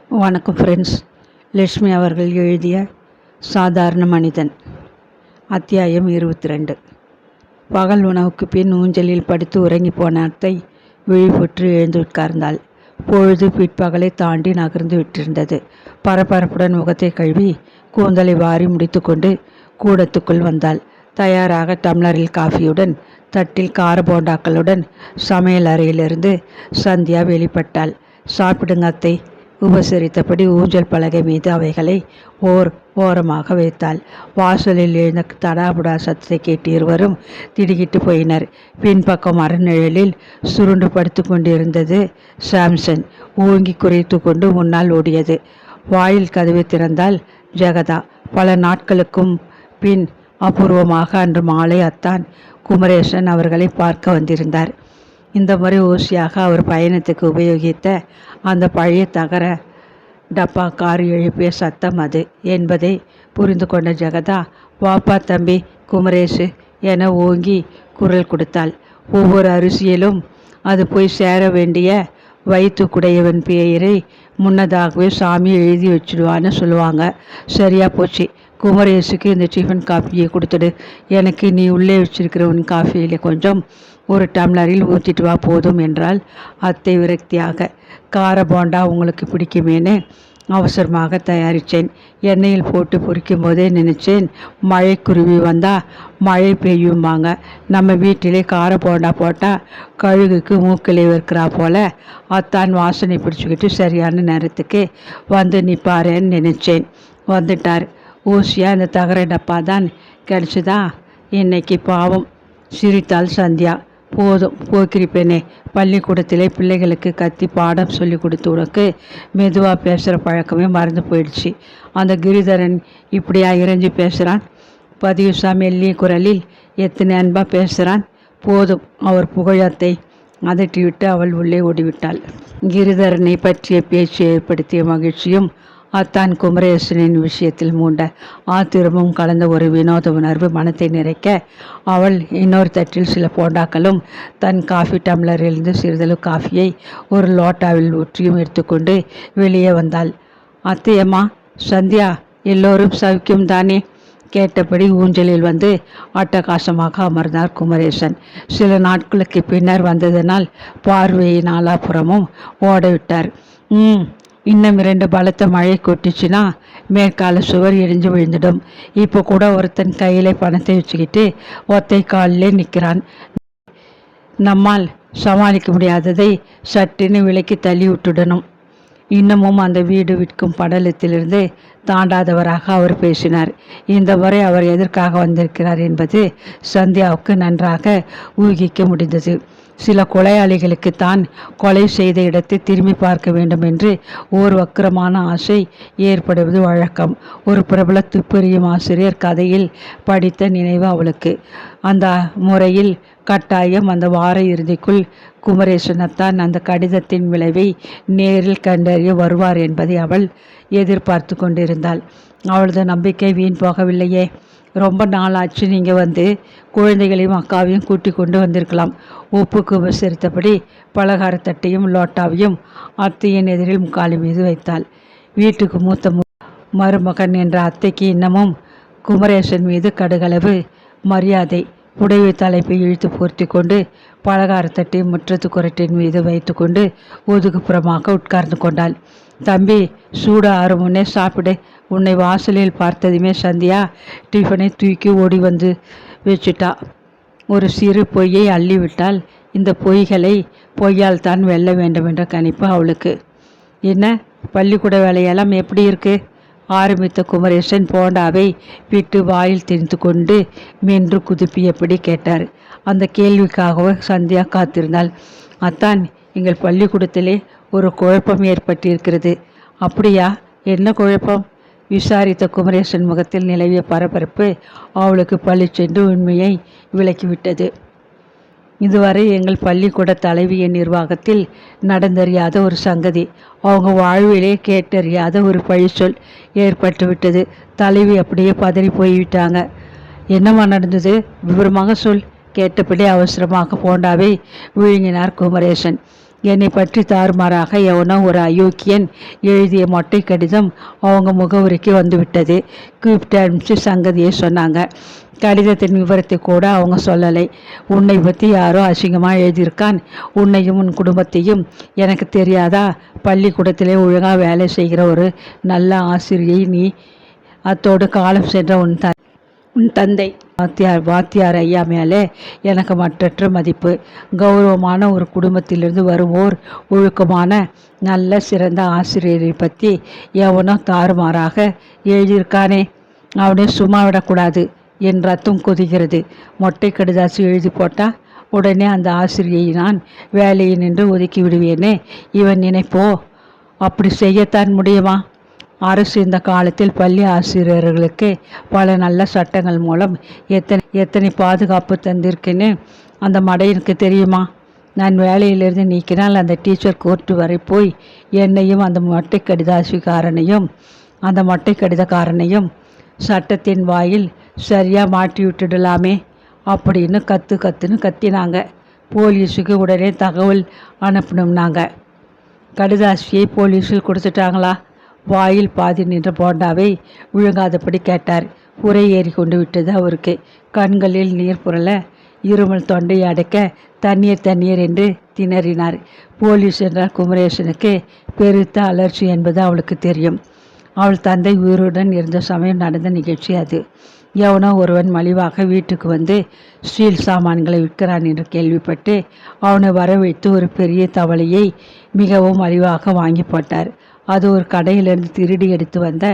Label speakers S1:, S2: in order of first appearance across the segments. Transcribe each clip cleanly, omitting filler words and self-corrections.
S1: வணக்கம் ஃப்ரெண்ட்ஸ். லட்சுமி அவர்கள் எழுதிய சாதாரண மனிதன், அத்தியாயம் 22. பகல் உணவுக்கு பின் ஊஞ்சலில் படுத்து உறங்கி போன அத்தை விழிப்புற்று எழுந்து உட்கார்ந்தாள். பொழுது பிற்பகலை தாண்டி நகர்ந்து விட்டிருந்தது. பரபரப்புடன் முகத்தை கழுவி கூந்தலை வாரி முடித்து கொண்டு கூடத்துக்குள் வந்தாள். தயாராக டம்ளரில் காஃபியுடன் தட்டில் கார போண்டாக்களுடன் சமையல் அறையிலிருந்து சந்தியா வெளிப்பட்டாள். சாப்பிடுங்க அத்தை, உபசரித்தபடி ஊஞ்சல் பலகை மீது அவைகளை ஓரமாக வைத்தாள். வாசலில் எழுந்த தடாபுடா சத்தத்தை கேட்டு இருவரும் திடுக்கிட்டு போயினர். பின்பக்கம் அறநிழலில் சுருண்டு படுத்து கொண்டிருந்தது சாம்சன். ஓங்கி குறைத்து கொண்டு முன்னால் ஓடியது. வாயில் கதவை திறந்தால் ஜெகதா. பல நாட்களுக்கும் பின் அபூர்வமாக அன்று மாலை அத்தான் குமரேசன் அவர்களை பார்க்க வந்திருந்தார். இந்த முறை ஊசியாக அவர் பயணத்துக்கு உபயோகித்த அந்த பழைய தகர டப்பா கார் எழுப்பிய சத்தம் அது என்பதை புரிந்து கொண்ட ஜெகதா, வாப்பா தம்பி குமரேசு என ஓங்கி குரல் கொடுத்தாள். ஒவ்வொரு அரிசியிலும் அது போய் சேர வேண்டிய வயிற்றுக்குடையவன் பெயரை முன்னதாகவே சாமி எழுதி வச்சுடுவான்னு சொல்லுவாங்க. சரியா போச்சு. குமரேசுக்கு இந்த டிஃபன் காஃபியை கொடுத்துடு. எனக்கு நீ உள்ளே வச்சிருக்கிற உன் காஃபியில் கொஞ்சம் ஒரு டம்ளரில் ஊற்றிட்டு வா போதும் என்றால் அத்தை விரக்தியாக. கார போண்டா உங்களுக்கு பிடிக்குமேனு அவசரமாக தயாரித்தேன். எண்ணெயில் போட்டு பொரிக்கும் போதே நினச்சேன், மழை குருவி வந்தால் மழை பெய்யும்பாங்க. நம்ம வீட்டிலே கார போண்டா போட்டால் கழுகுக்கு மூக்கிலே வைக்கிறா போல அத்தான் வாசனை பிடிச்சிக்கிட்டு சரியான நேரத்துக்கு வந்து நிற்பாரேன்னு நினச்சேன். வந்துட்டார். ஊசியாக இந்த தகர டப்பா தான் கிடச்சிதா இன்னைக்கு. பாவம் சிரித்தாள் சந்தியா. போதும் போக்கிரிப்பேனே, பள்ளிக்கூடத்திலே பிள்ளைகளுக்கு கத்தி பாடம் சொல்லி கொடுத்து உனக்கு மெதுவாக பேசுகிற பழக்கமே மறந்து போயிடுச்சு. அந்த கிரிதரன் இப்படியா இறைஞ்சி பேசுகிறான்? பதிவுசா மெல்லிய குரலில் எத்தனை அன்பாக பேசுகிறான். போதும் அவர் புகழத்தை அதட்டிவிட்டு அவள் உள்ளே ஓடிவிட்டாள். கிரிதரனை பற்றிய பேச்சு ஏற்படுத்திய மகிழ்ச்சியும் அத்தான் குமரேசனின் விஷயத்தில் மூண்ட ஆத்திரமும் கலந்த ஒரு வினோத உணர்வு மனத்தை நிறைக்க அவள் இன்னொரு தட்டில் சில போண்டாக்களும் தன் காஃபி டம்ளரிலிருந்து சிறிதளவு காஃபியை ஒரு லோட்டாவில் ஊற்றியும் எடுத்துக்கொண்டு வெளியே வந்தாள். அத்தையம்மா, சந்தியா, எல்லோரும் சௌக்கியம் தானே கேட்டபடி ஊஞ்சலில் வந்து அட்டகாசமாக அமர்ந்தார் குமரேசன். சில நாட்களுக்கு பின்னர் வந்ததனால் பார்வையை நாலாபுறமும் ஓடவிட்டார். இன்னும் 2 பலத்த மழை கொட்டிச்சுன்னா மேற்கால சுவர் இடிஞ்சு விழுந்துடும். இப்போ கூட ஒருத்தன் கையில் பணத்தை வச்சுக்கிட்டு ஒத்தை காலிலே நிற்கிறான். நம்மால் சமாளிக்க முடியாததை சட்டுன்னு விலைக்கு தள்ளி விட்டுடணும். இன்னமும் அந்த வீடு விற்கும் படலத்திலிருந்து தாண்டாதவராக அவர் பேசினார். இந்த முறை அவர் எதற்காக வந்திருக்கிறார் என்பது சந்தியாவுக்கு நன்றாக ஊகிக்க முடிந்தது. சில கொலையாளிகளுக்கு தான் கொலை செய்த இடத்தை திரும்பி பார்க்க வேண்டும் என்று ஓர் வக்கிரமான ஆசை ஏற்படுவது வழக்கம். ஒரு பிரபல துப்பறியும் ஆசிரியர் கதையில் படித்த நினைவு அவளுக்கு. அந்த முறையில் கட்டாயம் அந்த வார இறுதிக்குள் குமரேசனத்தான் அந்த கடிதத்தின் விளைவை நேரில் கண்டறிய வருவார் என்பதை அவள் எதிர்பார்த்து கொண்டிருந்தாள். அவளது நம்பிக்கை வீண் போகவில்லையே. ரொம்ப நாளாச்சு நீங்கள் வந்து குழந்தைகளையும் அக்காவையும் கூட்டி கொண்டு வந்திருக்கலாம். உப்புக்கு உபசரித்தபடி பலகாரத்தட்டையும் லோட்டாவையும் அத்தையின் எதிரில் முக்காலி மீது வைத்தாள். வீட்டுக்கு மூத்த மருமகன் என்ற அத்தைக்கு இன்னமும் குமரேசன் மீது கடுகளவு மரியாதை. புடவை தலைப்பை இழுத்து பொருத்தி கொண்டு பலகாரத்தட்டை முற்றத்து குரட்டின் மீது வைத்து கொண்டு ஒதுக்குப்புறமாக உட்கார்ந்து கொண்டாள். தம்பி, சூடு ஆறு முன்னே சாப்பிடு. உன்னை வாசலில் பார்த்ததுமே சந்தியா டிஃபனை தூக்கி ஓடி வந்து வச்சுட்டா. ஒரு சிறு பொய்யை அள்ளிவிட்டால் இந்த பொய்களை பொய்யால் தான் வெல்ல வேண்டும் என்ற கணிப்பு அவளுக்கு. என்ன பள்ளிக்கூட வேலையெல்லாம் எப்படி இருக்கு? ஆரம்பித்த குமரேசன் போண்டாவை விட்டு வாயில் திணித்து கொண்டு மென்று குதிப்பியபடி கேட்டார். அந்த கேள்விக்காகவே சந்தியா காத்திருந்தாள். அத்தான், எங்கள் பள்ளிக்கூடத்திலே ஒரு குழப்பம் ஏற்பட்டிருக்கிறது. அப்படியா? என்ன குழப்பம்? விசாரித்த குமரேசன் முகத்தில் நிலவிய பரபரப்பு அவளுக்கு பளிச்சென்று உண்மையை விளக்கிவிட்டது. இதுவரை எங்கள் பள்ளிக்கூட தலைவியின் நிர்வாகத்தில் நடந்தறியாத ஒரு சங்கதி, அவங்க வாழ்விலே கேட்டறியாத ஒரு பழிச்சொல் ஏற்பட்டுவிட்டது. தலைவி அப்படியே பதறி போய்விட்டாங்க. என்னம்மா நடந்தது? விவரமாக சொல் கேட்டபடி அவசரமாக போண்டாவை விழுங்கினார் குமரேசன். என்னை பற்றி தாறுமாறாக எவனோ ஒரு அயோக்கியன் எழுதிய மொட்டை கடிதம் அவங்க முகவரிக்கு வந்துவிட்டது. கூப்பிட்டு அனுப்பிச்சு சங்கதியை சொன்னாங்க. கடிதத்தின் விவரத்தை கூட அவங்க சொல்லலை. உன்னை பற்றி யாரோ அசிங்கமாக எழுதியிருக்கான். உன்னையும் உன் குடும்பத்தையும் எனக்கு தெரியாதா? பள்ளிக்கூடத்திலே ஒழுங்காக வேலை செய்கிற ஒரு நல்ல ஆசிரியை நீ. அத்தோடு காலம் சென்ற உன் தந்தை வாத்தியார் ஐயா மேலே எனக்கு மற்றற்ற மதிப்பு. கௌரவமான ஒரு குடும்பத்திலிருந்து வருவோர் ஒழுக்கமான நல்ல சிறந்த ஆசிரியரை பற்றி எவனோ தாறுமாறாக எழுதியிருக்கானே, அவனை சும்மா விடக்கூடாது. என் ரத்தம் கொதிக்கிறது. மொட்டை கடிதாசி எழுதி போட்டா உடனே அந்த ஆசிரியை நான் வேலையை நின்று ஒதுக்கி விடுவேனே இவன் நினைப்போ? அப்படி செய்யத்தான் முடியுமா? அரசு இந்த காலத்தில் பள்ளி ஆசிரியர்களுக்கு பல நல்ல சட்டங்கள் மூலம் எத்தனை பாதுகாப்பு தந்திருக்குன்னு அந்த மடையனுக்கு தெரியுமா? நான் வேலையிலிருந்து நீக்கினால் அந்த டீச்சர் கோர்ட்டு வரை போய் என்னையும் அந்த மொட்டை கடிதக்காரனையும் சட்டத்தின் வாயில் சரியாக மாட்டி விட்டுடலாமே அப்படின்னு கத்துன்னு கத்தினாங்க. போலீஸுக்கு உடனே தகவல் அனுப்பணும்னாங்க. கடிதாசியை போலீஸில் கொடுத்துட்டாங்களா? வாயில் பாதி நின்ற போண்டாவை விழுங்காதபடி கேட்டார். உரை ஏறி கொண்டு விட்டது அவருக்கு. கண்களில் நீர் புரள, இருமல் தொண்டை அடைக்க தண்ணீர் என்று திணறினார். போலீஸ் என்றால் குமரேசனுக்கு பெருத்த அலர்ச்சி என்பது அவளுக்கு தெரியும். அவள் தந்தை உயிருடன் இருந்த சமயம் நடந்த நிகழ்ச்சி அது. எவனோ ஒருவன் மலிவாக வீட்டுக்கு வந்து ஸ்டீல் சாமான்களை விற்கிறான் என்று கேள்விப்பட்டு அவனை வரவழைத்து ஒரு பெரிய தவளையை மிகவும் மலிவாக வாங்கி போட்டார். அது ஒரு கடையிலிருந்து திருடி எடுத்து வந்த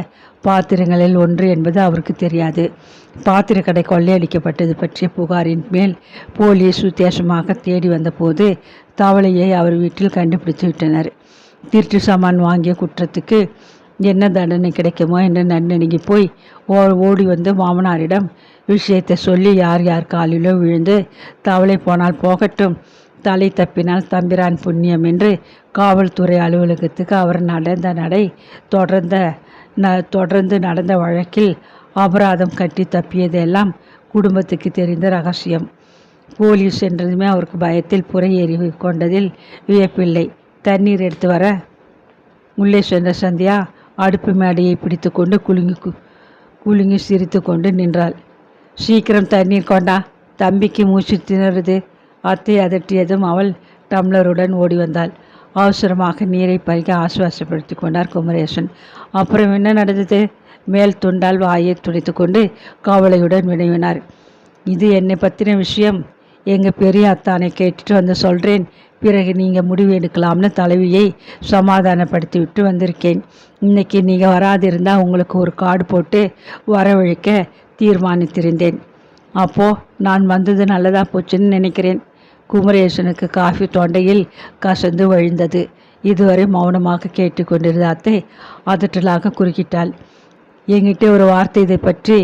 S1: பாத்திரங்களில் ஒன்று என்பது அவருக்கு தெரியாது. பாத்திரக்கடை கொள்ளையடிக்கப்பட்டது பற்றிய புகாரின் மேல் போலீஸ் உத்தேசமாக தேடி வந்தபோது தவளையை அவர் வீட்டில் கண்டுபிடித்து விட்டனர். திருட்டு சாமான் வாங்கிய குற்றத்துக்கு என்ன தண்டனை கிடைக்குமோ என்று நடுநடுங்கி போய் ஓடி வந்து மாமனாரிடம் விஷயத்தை சொல்லி யார் காலிலோ விழுந்து தவளை போனால் போகட்டும், தலை தப்பினால் தம்பிரான் புண்ணியம் என்று காவல்துறை அலுவலகத்துக்கு அவர் நடந்த நடை தொடர்ந்து நடந்த வழக்கில் அபராதம் கட்டி தப்பியதெல்லாம் குடும்பத்துக்கு தெரிந்த ரகசியம். போலீஸ் என்றதுமே அவருக்கு பயத்தில் புரை ஏறி கொண்டதில் வியப்பில்லை. தண்ணீர் எடுத்து வர உள்ளே சென்ற சந்தியா அடுப்பு மேடையை பிடித்து கொண்டு குலுங்கி சிரித்து கொண்டு நின்றாள். சீக்கிரம் தண்ணீர் கொண்டா, தம்பிக்கு மூச்சு திணறுது. அத்தை அதட்டியதும் அவள் டம்ளருடன் ஓடி வந்தாள். அவசரமாக நீரை பறிக்க ஆசுவாசப்படுத்தி கொண்டார் குமரேசன். அப்புறம் என்ன நடந்தது? மேல் துண்டால் வாயை துடைத்து கொண்டு கவலையுடன் வினவினார். இது என்னை பற்றின விஷயம். எங்கள் பெரிய அத்தானை கேட்டுட்டு வந்து சொல்கிறேன், பிறகு நீங்கள் முடிவு எடுக்கலாம்னு தலைவியை சமாதானப்படுத்தி விட்டு வந்திருக்கேன். இன்னைக்கு நீங்கள் வராதிருந்தால் உங்களுக்கு ஒரு கார்டு போட்டு வரவழைக்க தீர்மானித்திருந்தேன். அப்போது நான் வந்தது நல்லதாக போச்சுன்னு நினைக்கிறேன். குமரேசனுக்கு காஃபி தொண்டையில் கசந்து வழிந்தது. இதுவரை மௌனமாக கேட்டுக்கொண்டிருந்த அத்தை அதட்டலாக குறுக்கிட்டாள். என்கிட்ட ஒரு வார்த்தை இதை பற்றி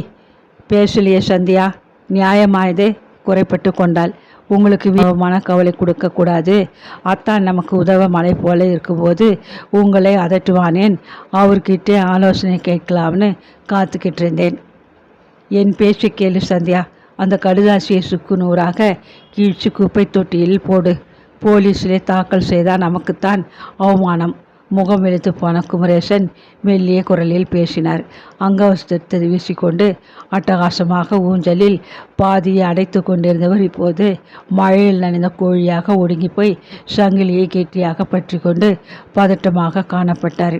S1: பேசலையே சந்தியா, நியாயமாயதே குறைப்பட்டு கொண்டாள். உங்களுக்கு மனக்கவலை கொடுக்கக்கூடாது. அத்தான் நமக்கு உதவ மலை போல இருக்கும்போது உங்களை அதட்டுவானேன், அவர்கிட்ட ஆலோசனை கேட்கலாம்னு காத்துக்கிட்டு இருந்தேன். என் பேச்சு கேளு சந்தியா, அந்த கடுதாசியை சுக்கு நூறாக கீழ்ச்சி குப்பை தொட்டியில் போடு. போலீஸிலே தாக்கல் செய்தால் நமக்குத்தான் அவமானம். முகம் வெளுத்து போன குமரேசன் மெல்லிய குரலில் பேசினார். அங்கவஸ்திரத்தை வீசிக்கொண்டு அட்டகாசமாக ஊஞ்சலில் பாதியை அடைத்து கொண்டிருந்தவர் இப்போது மழையில் நனைந்த கோழியாக ஒடுங்கி போய் சங்கிலியை கெட்டியாக பற்றி கொண்டு பதட்டமாக காணப்பட்டார்.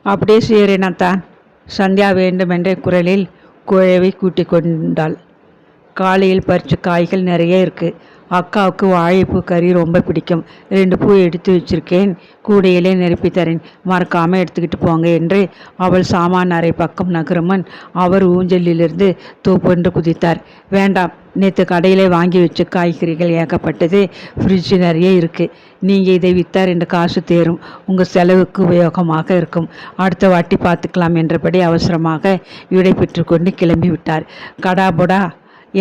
S1: அப்படியே செய்கிறேனாத்தான், சந்தியா வேண்டுமென்ற குரலில் குழவை கூட்டி கொண்டாள். காலையில் பறிச்ச காய்கள் நிறைய இருக்குது. அக்காவுக்கு வாழைப்பூ கறி ரொம்ப பிடிக்கும். 2 பூ எடுத்து வச்சிருக்கேன், கூடையிலே நிரப்பி தரேன், மறக்காமல் எடுத்துக்கிட்டு போங்க என்று அவள் சாமான் அறை பக்கம் நகருமன் அவர் ஊஞ்சலிலிருந்து தூப்பென்று குதித்தார். வேண்டாம், நேற்று கடையிலே வாங்கி வச்ச காய்கறிகள் ஏகப்பட்டது ஃப்ரிட்ஜு நிறைய இருக்குது. நீங்கள் இதை விற்றா 2 காசு தேரும், உங்கள் செலவுக்கு உபயோகமாக இருக்கும். அடுத்த வாட்டி பார்த்துக்கலாம் என்றபடி அவசரமாக விடை பெற்று கொண்டு கிளம்பி விட்டார். கடாபொடா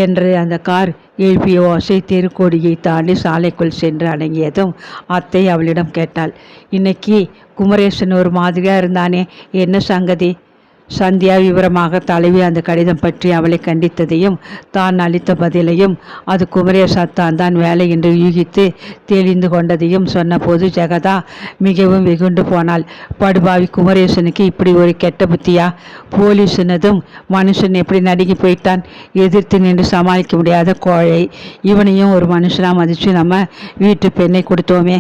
S1: என்று அந்த கார் எழுப்பிய ஓசை தெருக்கோடியை தாண்டி சாலைக்குள் சென்று அடங்கியதும் அத்தை அவளிடம் கேட்டாள். இன்னைக்கு குமரேசன் ஒரு மாதிரியாக இருந்தானே, என்ன சங்கதி? சந்தியா விவரமாக தலைவி அந்த கடிதம் பற்றி அவளை கண்டித்ததையும் தான் அளித்த பதிலையும் அது குமரேசத்தான் தான் வேலை என்று யூகித்து தெளிந்து கொண்டதையும் சொன்னபோது ஜெகதா மிகவும் வெகுண்டு போனாள். படுபாவி குமரேசனுக்கு இப்படி ஒரு கெட்ட புத்தியா? போலீஸுனதும் மனுஷன் எப்படி நடுங்கி போயிட்டான். எதிர்த்து நின்று சமாளிக்க முடியாத கோழை. இவனையும் ஒரு மனுஷனா மதிச்சு நம்ம வீட்டு பெண்ணை கொடுத்தோமே.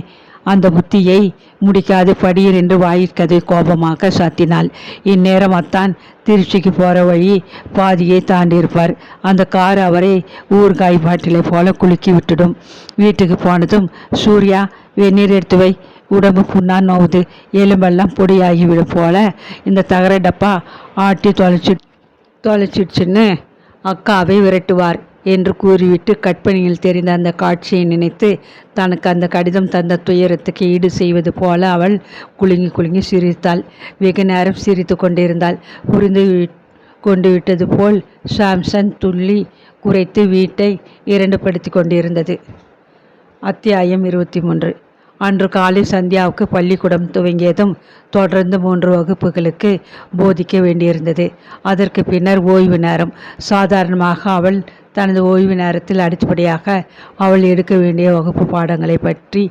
S1: அந்த புத்தியை முடிக்காது படியர் என்று வாயிற்கதை கோபமாக சாத்தினாள். இந்நேரம் அத்தான் திருச்சிக்கு போகிற வழி பாதியை தாண்டியிருப்பார். அந்த கார் அவரை ஊறுகாய் பாட்டிலை போல குலுக்கி விட்டுடும். வீட்டுக்கு போனதும் சூர்யா வெந்நீர் எடுத்து வை, உடம்பு புண்ணா நோவுது, எலும்பெல்லாம் பொடியாகிவிடும் போல இந்த தகர டப்பா ஆட்டி தொலைச்சிடுச்சுன்னு அக்காவை விரட்டுவார் என்று கூறிவிட்டு கற்பனையில் தெரிந்த அந்த காட்சியை நினைத்து தனக்கு அந்த கடிதம் தந்த துயரத்துக்கு ஈடு செய்வது போல அவள் குலுங்கி குலுங்கி சிரித்தாள். வெகு நேரம் சிரித்து கொண்டிருந்தாள். புரிந்து கொண்டு விட்டது போல் சாம்சன் துள்ளி குறைத்து வீட்டை இரண்டுபடுத்தி கொண்டிருந்தது. அத்தியாயம் 23. அன்று காலை சந்தியாவுக்கு பள்ளிக்கூடம் துவங்கியதும் தொடர்ந்து 3 வகுப்புகளுக்கு போதிக்க வேண்டியிருந்தது. அதற்கு பின்னர் ஓய்வு நேரம். சாதாரணமாக அவள் தனது ஓய்வு நேரத்தில் அடுத்தபடியாக அவள் எடுக்க வேண்டிய வகுப்பு பாடங்களை பற்றி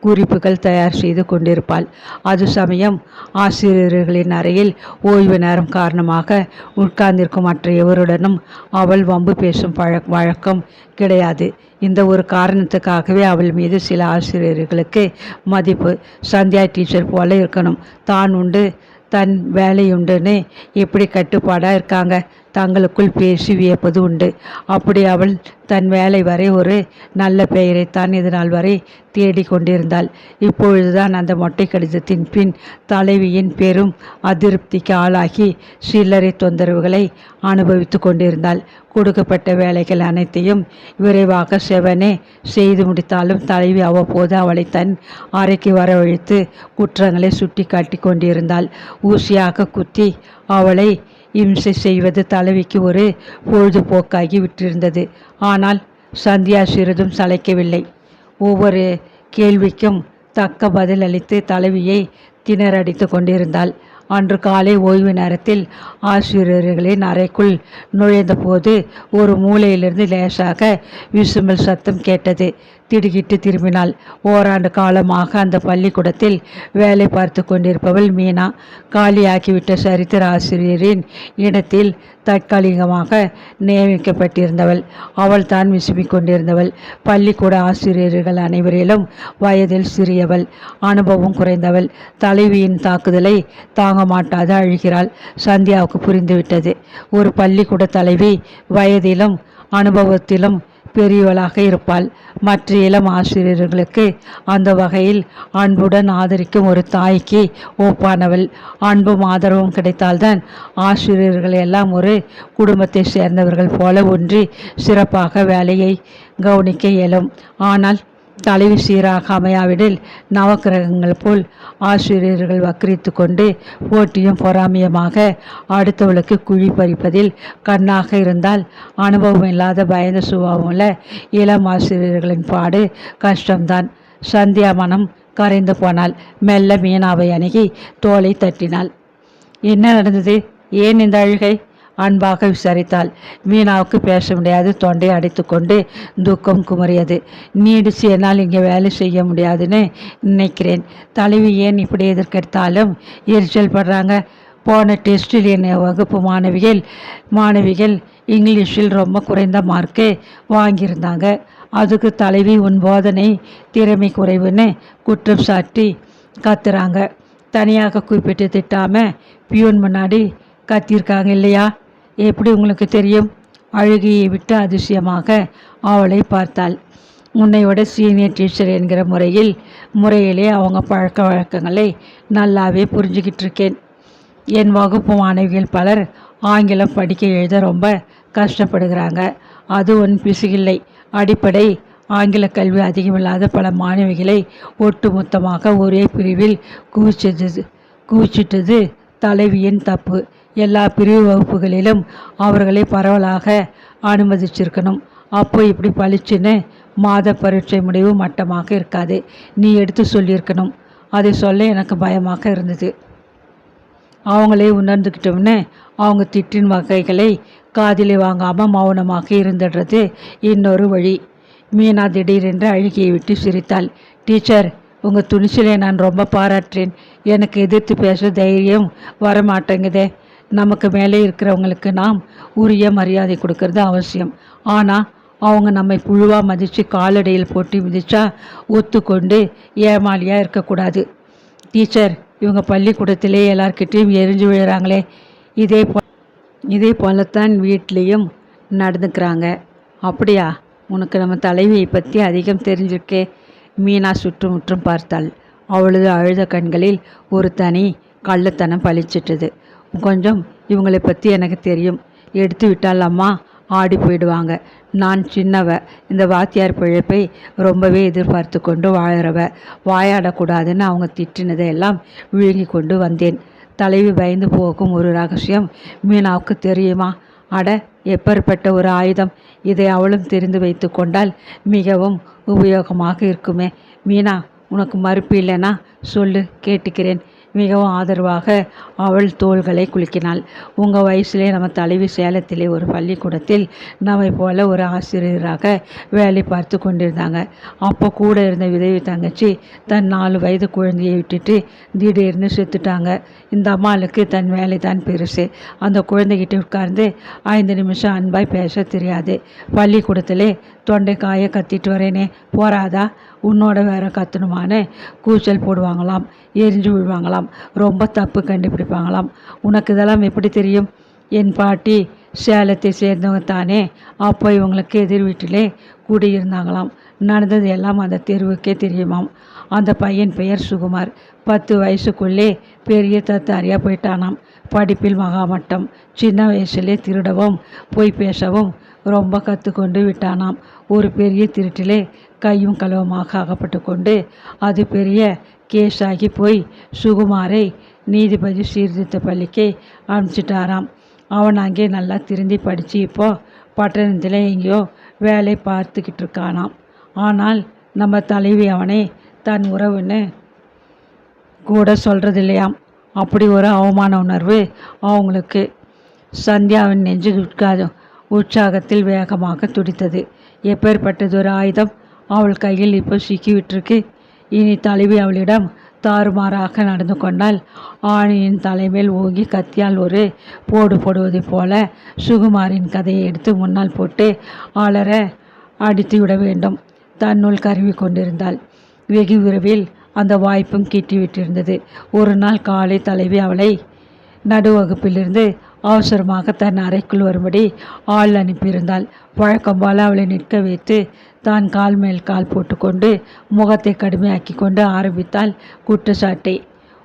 S1: குறிப்புகள் தயார் செய்து கொண்டிருப்பாள். அது சமயம் ஆசிரியர்களின் அறையில் ஓய்வு நேரம் காரணமாக உட்கார்ந்திருக்கும் மற்ற எவருடனும் அவள் வம்பு பேசும் வழக்கம் கிடையாது. இந்த ஒரு காரணத்துக்காகவே அவள் மீது சில ஆசிரியர்களுக்கு மதிப்பு. சந்தியா டீச்சர் போல இருக்கணும், தான் உண்டு தன் வேலையுண்டுன்னு எப்படி கட்டுப்பாடாக இருக்காங்க. தங்களுக்குள் பேசி வியப்பது உண்டு. அப்படி அவள் தன் வேலை வரை ஒரு நல்ல பெயரைத்தான் இதனால் வரை தேடிக்கொண்டிருந்தாள். இப்பொழுதுதான் அந்த மொட்டை கடிதத்தின் பின் தலைவியின் பெரும் அதிருப்திக்கு ஆளாகி சில்லறை தொந்தரவுகளை அனுபவித்து கொண்டிருந்தாள். கொடுக்கப்பட்ட வேலைகள் அனைத்தையும் விரைவாக செவனே செய்து முடித்தாலும் தலைவி அவ்வப்போது அவளை தன் அறைக்கு வரவழைத்து குற்றங்களை சுட்டி காட்டி கொண்டிருந்தாள். ஊசியாக குத்தி அவளை இம்சை செய்வது தலைவிக்கு ஒரு பொழுதுபோக்காகி விட்டிருந்தது. ஆனால் சந்தியா சிறிதும் சளைக்கவில்லை. ஒவ்வொரு கேள்விக்கும் தக்க பதில் அளித்து தலைவியை திணறடித்து கொண்டிருந்தாள். அன்று காலை ஓய்வு நேரத்தில் ஆசிரியர்களின் அறைக்குள் நுழைந்தபோது ஒரு மூலையிலிருந்து லேசாக விசும்பல் சத்தம் கேட்டது. திடுக்கிட்டு திரும்பினாள். ஓராண்டு காலமாக அந்த பள்ளிக்கூடத்தில் வேலை பார்த்து கொண்டிருப்பவள் மீனா. காலியாக்கிவிட்ட சரித்திர ஆசிரியரின் இடத்தில் தற்காலிகமாக நியமிக்கப்பட்டிருந்தவள். அவள் தான் விசும்பிக் கொண்டிருந்தவள். பள்ளிக்கூட ஆசிரியர்கள் அனைவரிலும் வயதில் சிறியவள், அனுபவம் குறைந்தவள். தலைவியின் தாக்குதலை தாங்க மாட்டாது அழுகிறாள். சந்தியாவுக்கு புரிந்துவிட்டது. ஒரு பள்ளிக்கூட தலைவி வயதிலும் அனுபவத்திலும் பெரியவளாக இருப்பாள். மற்ற இளம் ஆசிரியர்களுக்கு அந்த வகையில் அன்புடன் ஆதரிக்கும் ஒரு தாய்க்கு ஒப்பானவள். அன்பும் ஆதரவும் கிடைத்தால்தான் ஆசிரியர்கள் எல்லாம் ஒரு குடும்பத்தை சேர்ந்தவர்கள் போல ஒன்றி சிறப்பாக வேலையை கவனிக்க இயலும். ஆனால் தலைவி சீராக அமையாவிடில் நவக்கிரகங்கள் போல் ஆசிரியர்கள் வக்கரித்து கொண்டு போட்டியும் பொறாமையமாக அடுத்தவளுக்கு குழி பறிப்பதில் கண்ணாக இருந்தால் அனுபவம் இல்லாத பயந்த சுபாவமுள்ள இளம் ஆசிரியர்களின் பாடு கஷ்டம்தான். சந்தியா மனம் கரைந்து போனாள். மெல்ல மீனாவை அணுகி தோலை தட்டினாள். என்ன நடந்தது? ஏன் இந்த அழுகை? அன்பாக விசாரித்தாள். மீனாவுக்கு பேச முடியாது. தொண்டை அடைத்து கொண்டு துக்கம் குமரியது. நீடிச்சு என்னால் இங்கே வேலை செய்ய முடியாதுன்னு நினைக்கிறேன். தலைவி ஏன் இப்படி எதிர்க்கெடுத்தாலும் எரிச்சல் படுறாங்க? போன டெஸ்டில் என் வகுப்பு மாணவிகள் இங்கிலீஷில் ரொம்ப குறைந்த மார்க்கு வாங்கியிருந்தாங்க. அதுக்கு தலைவி உன் போதனை திறமை குறைவுன்னு குற்றம் சாட்டி கத்துறாங்க. தனியாக குறிப்பிட்டு திட்டாமல் பியூன் முன்னாடி கத்தியிருக்காங்க இல்லையா? எப்படி உங்களுக்கு தெரியும்? அழுகையை விட்டு அதிசயமாக அவளை பார்த்தாள். உன்னையோட சீனியர் டீச்சர் என்கிற முறையிலே அவங்க பழக்க வழக்கங்களை நல்லாவே புரிஞ்சுக்கிட்டு இருக்கேன். என் வகுப்பு மாணவிகள் பலர் ஆங்கிலம் படிக்க எழுத ரொம்ப கஷ்டப்படுகிறாங்க. அது ஒன் பிசுகில்லை. அடிப்படை ஆங்கில கல்வி அதிகமில்லாத பல மாணவிகளை ஒட்டுமொத்தமாக ஒரே பிரிவில் குவிச்சிட்டது தலைவியின் தப்பு. எல்லா பிரிவு வகுப்புகளிலும் அவர்களை பரவலாக அனுமதிச்சிருக்கணும். அப்போ இப்படி பளிச்சுன்னு மாத பரீட்சை முடிவு மட்டமாக இருக்காது. நீ எடுத்து சொல்லியிருக்கணும். அதை சொல்ல எனக்கு பயமாக இருந்தது. அவங்களே உணர்ந்துக்கிட்டோம்னு அவங்க திட்டின் வகைகளை காதிலே வாங்காமல் மௌனமாக இருந்துடுறது இன்னொரு வழி. மீனா திடீரென்று அழுகியை விட்டு சிரித்தாள். டீச்சர், உங்கள் துணிச்சலை நான் ரொம்ப பாராட்டுறேன். எனக்கு எதிர்த்து பேச தைரியம் வரமாட்டேங்குதே. நமக்கு மேலே இருக்கிறவங்களுக்கு நாம் உரிய மரியாதை கொடுக்கறது அவசியம். ஆனால் அவங்க நம்மை புழுவாக மதித்து காலடியில் போட்டு மிதிச்சா ஒத்துக்கொண்டு ஏமாலியாக இருக்கக்கூடாது. டீச்சர், இவங்க பள்ளிக்கூடத்திலே எல்லார்கிட்டையும் எரிஞ்சு விழுறாங்களே, இதே போலத்தான் வீட்லேயும் நடந்துக்கிறாங்க. அப்படியா? உனக்கு நம்ம தலைவியை பற்றி அதிகம் தெரிஞ்சிருக்கே. மீனா சுற்றுமுற்றும் பார்த்தாள். அவளது அழுத கண்களில் ஒரு தனி கள்ளத்தனம் பளிச்சிட்டது. கொஞ்சம் இவங்களை பற்றி எனக்கு தெரியும். எடுத்து விட்டால் அம்மா ஆடி போயிடுவாங்க. நான் சின்னவ, இந்த வாத்தியார் பிழைப்பை ரொம்பவே எதிர்பார்த்து கொண்டு வாழறவ. வாயாடக்கூடாதுன்னு அவங்க திட்டினதை எல்லாம் விழுங்கி கொண்டு வந்தேன். தலைவி பயந்து போகும் ஒரு ரகசியம் மீனாவுக்கு தெரியுமா? அட, எப்பேற்பட்ட ஒரு ஆயுதம்! இதை அவளும் தெரிந்து வைத்து கொண்டால் மிகவும் உபயோகமாக இருக்குமே. மீனா, உனக்கு மறுப்பு இல்லைன்னா சொல்லு, கேட்டுக்கிறேன். மிகவும் ஆதரவாக அவள் தோள்களை குலுக்கினாள். உங்கள் வயசுலே நம்ம தலைவி சேலத்திலே ஒரு பள்ளிக்கூடத்தில் நம்மை போல ஒரு ஆசிரியராக வேலை பார்த்து கொண்டிருந்தாங்க. அப்போ கூட இருந்த விதவி தங்கச்சி தன் 4 வயது குழந்தையை விட்டுட்டு திடீர்னு செத்துட்டாங்க. இந்த அம்மாளுக்கு தன் வேலை தான் பெருசு. அந்த குழந்தைகிட்ட உட்கார்ந்து 5 நிமிஷம் அன்பாய் பேச தெரியாது. பள்ளிக்கூடத்திலே தொண்டை காய கத்திட்டு வரேனே, போராதா உன்னோட வேற கத்தணுமான்னு கூச்சல் போடுவாங்களாம், எரிஞ்சு விழுவாங்களாம், ரொம்ப தப்பு கண்டுபிடிப்பாங்களாம். உனக்கு இதெல்லாம் எப்படி தெரியும்? என் பாட்டி சேலத்தை சேர்ந்தவங்க தானே. அப்போ இவங்களுக்கு எதிர் வீட்டிலே கூடியிருந்தாங்களாம். நடந்தது எல்லாம் அந்த தெருவுக்கே தெரியுமாம். அந்த பையன் பெயர் சுகுமார். 10 வயசுக்குள்ளே பெரிய தத்தாரியாக போயிட்டானாம். படிப்பில் மகாமட்டம். சின்ன வயசுலே திருடவும் போய் பேசவும் ரொம்ப கற்றுக்கொண்டு விட்டானாம். ஒரு பெரிய திருட்டிலே கையும் களவுமாக அகப்பட்டு கொண்டு அது பெரிய கேஸாகி போய் சுகுமாரை நீதிபதி சீர்திருத்த பள்ளிக்கு அனுப்பிச்சிட்டாராம். அவன் அங்கே நல்லா திருந்தி படித்து இப்போ பட்டணத்தில் எங்கேயோ வேலை பார்த்துக்கிட்டு இருக்கானாம். ஆனால் நம்ம தலைவி அவனை தன் உறவுன்னு கூட சொல்கிறது இல்லையாம். அப்படி ஒரு அவமான உணர்வு அவங்களுக்கு. சந்தியாவின் நெஞ்சு உற்சாகத்தில் வேகமாக துடித்தது. எப்பேற்பட்டது ஒரு ஆயுதம் அவள் கையில் இப்போ சிக்கிவிட்டிருக்கு. இனி தலைவி அவளிடம் தாறுமாறாக நடந்து கொண்டால் ஆணியின் தலைமேல் ஓங்கி கத்தியால் ஒரு போடுவதை போல சுகுமாரின் கதையை எடுத்து முன்னால் போட்டு ஆளர அடித்து விட வேண்டும். தன்னுள் கருவி கொண்டிருந்தாள். வெகு விரைவில் அந்த வாய்ப்பும் கிட்டிவிட்டிருந்தது. ஒரு நாள் காலை தலைவி அவளை நடுவகுப்பிலிருந்து அவசரமாக தன் அறைக்குள் வரும்படி ஆள் அனுப்பியிருந்தாள். வழக்கம் போல அவளை நிற்க வைத்து தான் கால் மேல் கால் போட்டுக்கொண்டு முகத்தை கடுமையாக்கி கொண்டு ஆரம்பித்தாள் குற்றச்சாட்டை.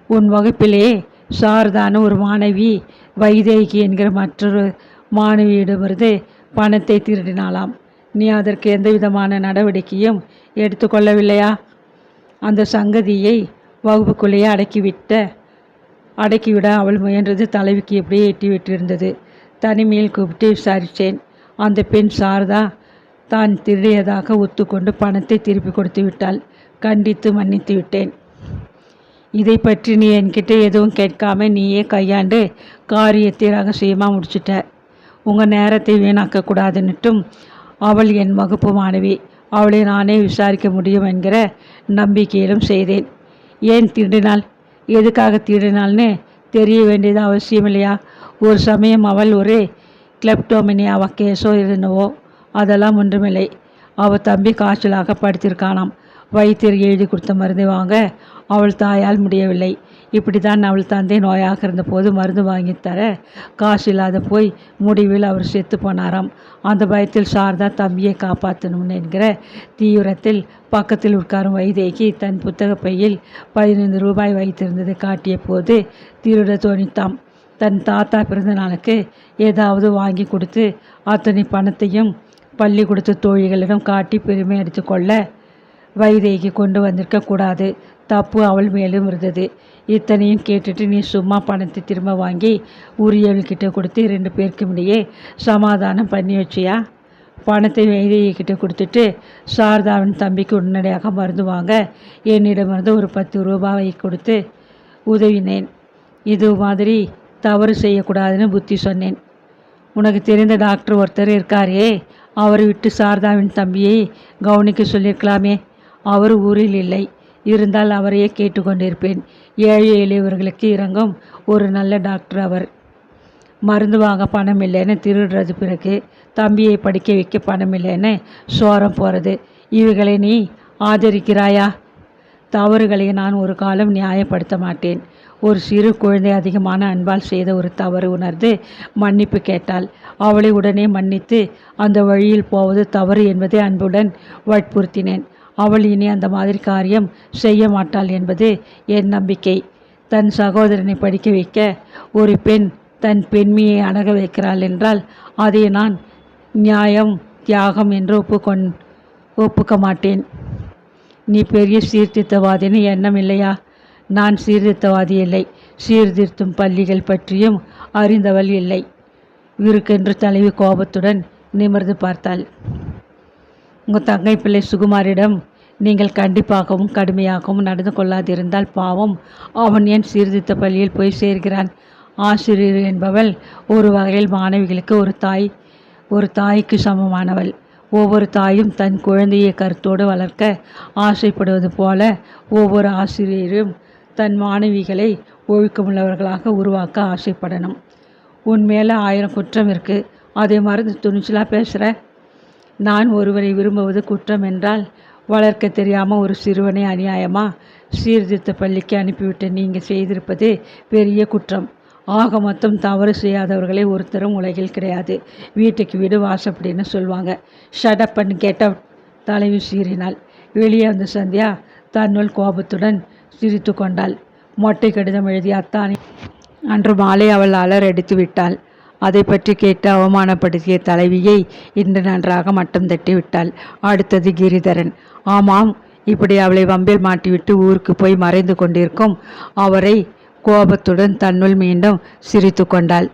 S1: உன் வகுப்பிலே சாரதான ஒரு மாணவி வைதேகி என்கிற மற்றொரு மாணவியிடமிருந்து பணத்தை திருடினாளாம். நீ அதற்கு எந்த விதமான நடவடிக்கையும் எடுத்துக்கொள்ளவில்லையா? அந்த சங்கதியை வகுப்புக்குள்ளேயே அடக்கிவிட அவள் முயன்றது தலைவிக்கு எப்படியே எட்டி விட்டிருந்தது. தனிமையில் கூப்பிட்டு விசாரித்தேன். அந்த பெண் சாரதா தான் திருடியதாக ஒத்துக்கொண்டு பணத்தை திருப்பி கொடுத்து விட்டாள். கண்டித்து மன்னித்து விட்டேன். இதை பற்றி நீ என்கிட்ட எதுவும் கேட்காம நீயே கையாண்டு காரியத்தை ரகசியமாக முடிச்சிட்ட. உங்கள் நேரத்தை வீணாக்கக்கூடாதுன்னுட்டும் அவள் என் வகுப்பு மாணவி. அவளை நானே விசாரிக்க முடியும் என்கிற நம்பிக்கையிலும் செய்தேன். ஏன் திருடினாள், எதுக்காக திருடினாள்னு தெரிய வேண்டியது அவசியம் இல்லையா? ஒரு சமயம் அவள் ஒரு கிளெப்டோமினியாவா கேஸோ இருந்தவோ, அதெல்லாம் ஒன்றுமில்லை. அவள் தம்பி காய்ச்சலாக படுத்திருக்கானாம். வைத்தியர் எழுதி கொடுத்த மருந்து வாங்க அவள் தாயால் முடியவில்லை. இப்படி தான் அவள் தந்தை நோயாக இருந்தபோது மருந்து வாங்கி தர காசு இல்லாத போய் முடிவில் அவர் செத்து போனாராம். அந்த பயத்தில் சாரதா தம்பியை காப்பாற்றணும்னு என்கிற தீவிரத்தில் பக்கத்தில் உட்காரும் வைதேகி தன் புத்தக பையில் 15 ரூபாய் வைத்திருந்ததை காட்டிய போது திருட தோணித்தாம். தன் தாத்தா பிறந்த நாளுக்கு ஏதாவது வாங்கி கொடுத்து அத்தனை பணத்தையும் பள்ளிக்கூடத்து தோழிகளிடம் காட்டி பெருமை அடித்துக்கொள்ள வைதேகி கொண்டு வந்திருக்கக்கூடாது. தப்பு அவள் மேலும் இருந்தது. இத்தனையும் கேட்டுட்டு நீ சும்மா பணத்தை திரும்ப வாங்கி உரியவள்கிட்ட கொடுத்து 2 பேருக்கும் இடையே சமாதானம் பண்ணி வச்சியா? பணத்தை வைதேகிக்கிட்ட கொடுத்துட்டு சாரதாவின் தம்பிக்கு உடனடியாக மருந்து வாங்க என்னிடமிருந்து ஒரு 10 ரூபாயை கொடுத்து உதவினேன். இது மாதிரி தவறு செய்யக்கூடாதுன்னு புத்தி சொன்னேன். உனக்கு தெரிந்த டாக்டர் ஒருத்தர் இருக்காரே, அவரை விட்டு சாரதாவின் தம்பியை கவனிக்க சொல்லியிருக்கலாமே. அவர் ஊரில் இல்லை. இருந்தால் அவரையே கேட்டுக்கொண்டிருப்பேன். ஏழை எளியவர்களுக்கு இறங்கும் ஒரு நல்ல டாக்டர் அவர். மருந்து வாங்க பணம் இல்லைன்னு திருடுறது, பிறகு தம்பியை படிக்க வைக்க பணம் இல்லைன்னு சோரம் போகிறது, இவைகளை நீ ஆதரிக்கிறாயா? தவறுகளை நான் ஒரு காலம் நியாயப்படுத்த மாட்டேன். ஒரு சிறு குழந்தை அதிகமான அன்பால் செய்த ஒரு தவறு உணர்ந்து மன்னிப்பு கேட்டாள். அவளை உடனே மன்னித்து அந்த வழியில் போவது தவறு என்பதை அன்புடன் வற்புறுத்தினேன். அவள் இனி அந்த மாதிரி காரியம் செய்ய மாட்டாள் என்பது என் நம்பிக்கை. தன் சகோதரனை படிக்க வைக்க ஒரு பெண் தன் பெண்மையை அடக வைக்கிறாள் என்றால் அதை நான் நியாயம், தியாகம் என்று ஒப்புக்க மாட்டேன். நீ பெரிய சீர்திருத்தவாதின்னு எண்ணம் இல்லையா? நான் சீர்திருத்தவாதி இல்லை. சீர்திருத்தும் பள்ளிகள் பற்றியும் அறிந்தவள் இல்லை. விருக்கென்று தலைவி கோபத்துடன் நிமிர்ந்து பார்த்தாள். உங்கள் தங்கை பிள்ளை சுகுமாரிடம் நீங்கள் கண்டிப்பாகவும் கடுமையாகவும் நடந்து கொள்ளாதிருந்தால் பாவம், அவன் ஏன் சீர்திருத்த பள்ளியில் போய் சேர்கிறான்? ஆசிரியர் என்பவள் ஒரு வகையில் மாணவிகளுக்கு ஒரு தாய்க்கு சமமானவள். ஒவ்வொரு தாயும் தன் குழந்தையை கருத்தோடு வளர்க்க ஆசைப்படுவது போல ஒவ்வொரு ஆசிரியரும் தன் மாணவிகளை ஒழுக்கமுள்ளவர்களாக உருவாக்க ஆசைப்படணும். உன் மேலே 1000 குற்றம் இருக்குது, அதை மறந்து துணிச்சலாக பேசுகிற. நான் ஒருவரை விரும்புவது குற்றம் என்றால் வளர்க்க தெரியாமல் ஒரு சிறுவனை அநியாயமாக சீர்திருத்த பள்ளிக்கு அனுப்பிவிட்டு நீங்கள் செய்திருப்பது பெரிய குற்றம். ஆக மொத்தம் தவறு செய்யாதவர்களே ஒருத்தரும் உலகில் கிடையாது. வீட்டுக்கு வீடு வாசப்படின்னு சொல்லுவாங்க. Shut up and get out. தலைவி சீறினாள். வெளியே வந்த சந்தியா தன்னுள் கோபத்துடன் சிரித்து கொண்டாள். மொட்டை கடிதம் எழுதிய அத்தானி அன்று மாலை அவள் அலறடித்து விட்டாள். அதை பற்றி கேட்டு அவமானப்படுத்திய தலைவியை இன்று நன்றாக மட்டம் தட்டி விட்டாள். அடுத்தது கிரிதரன். ஆமாம், இப்படி அவளை வம்பில் மாட்டிவிட்டு ஊருக்கு போய் மறைந்து கொண்டிருக்கும் அவரை கோபத்துடன் தன்னுள் மீண்டும் சிரித்து கொண்டாள்.